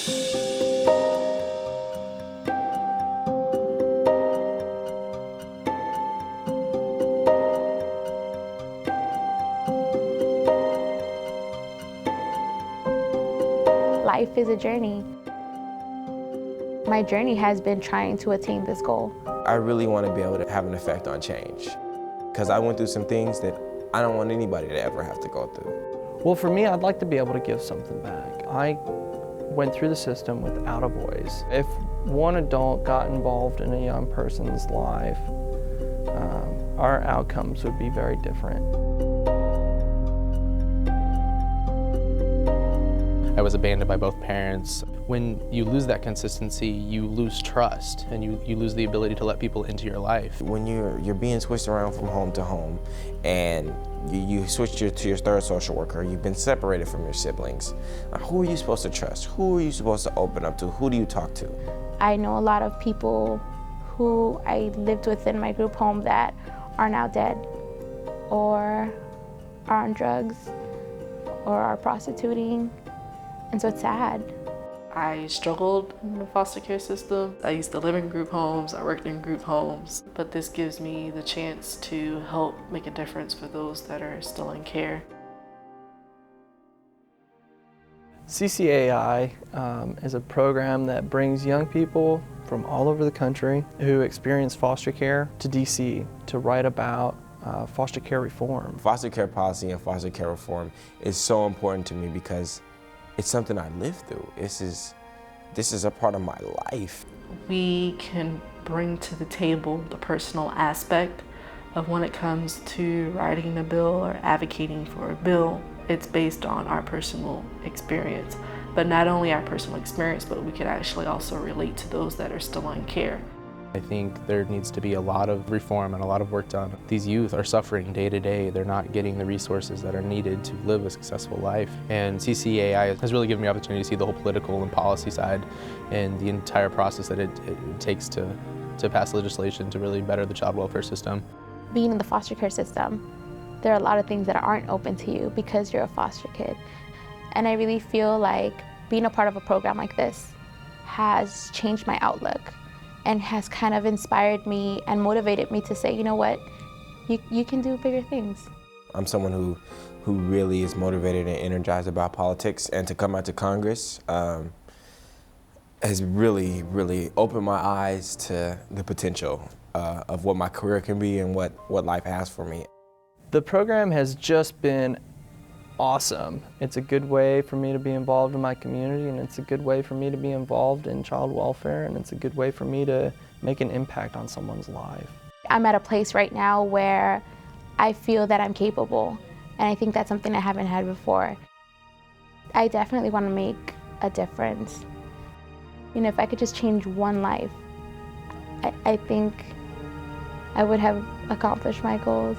Life is a journey. My journey has been trying to attain this goal. I really want to be able to have an effect on change, because I went through some things that I don't want anybody to ever have to go through. Well, for me, I'd like to be able to give something back. I went through the system without a voice. If one adult got involved in a young person's life, our outcomes would be very different. I was abandoned by both parents. When you lose that consistency, you lose trust, and you lose the ability to let people into your life. When you're being switched around from home to home, and you switch to your third social worker, you've been separated from your siblings. Who are you supposed to trust? Who are you supposed to open up to? Who do you talk to? I know a lot of people who I lived with in my group home that are now dead, or are on drugs, or are prostituting, and so it's sad. I struggled in the foster care system. I used to live in group homes, I worked in group homes, but this gives me the chance to help make a difference for those that are still in care. CCAI is a program that brings young people from all over the country who experience foster care to DC to write about foster care reform. Foster care policy and foster care reform is so important to me because it's something I live through. This is a part of my life. We can bring to the table the personal aspect of when it comes to writing a bill or advocating for a bill. It's based on our personal experience, but not only our personal experience, but we can actually also relate to those that are still in care. I think there needs to be a lot of reform and a lot of work done. These youth are suffering day to day. They're not getting the resources that are needed to live a successful life. And CCAI has really given me the opportunity to see the whole political and policy side and the entire process that it takes to pass legislation to really better the child welfare system. Being in the foster care system, there are a lot of things that aren't open to you because you're a foster kid. And I really feel like being a part of a program like this has changed my outlook and has kind of inspired me and motivated me to say, you know what, you can do bigger things. I'm someone who really is motivated and energized about politics, and to come out to Congress has really, really opened my eyes to the potential of what my career can be and what life has for me. The program has just been awesome. It's a good way for me to be involved in my community, and it's a good way for me to be involved in child welfare, and it's a good way for me to make an impact on someone's life. I'm at a place right now where I feel that I'm capable, and I think that's something I haven't had before. I definitely want to make a difference. You know, if I could just change one life, I think I would have accomplished my goals.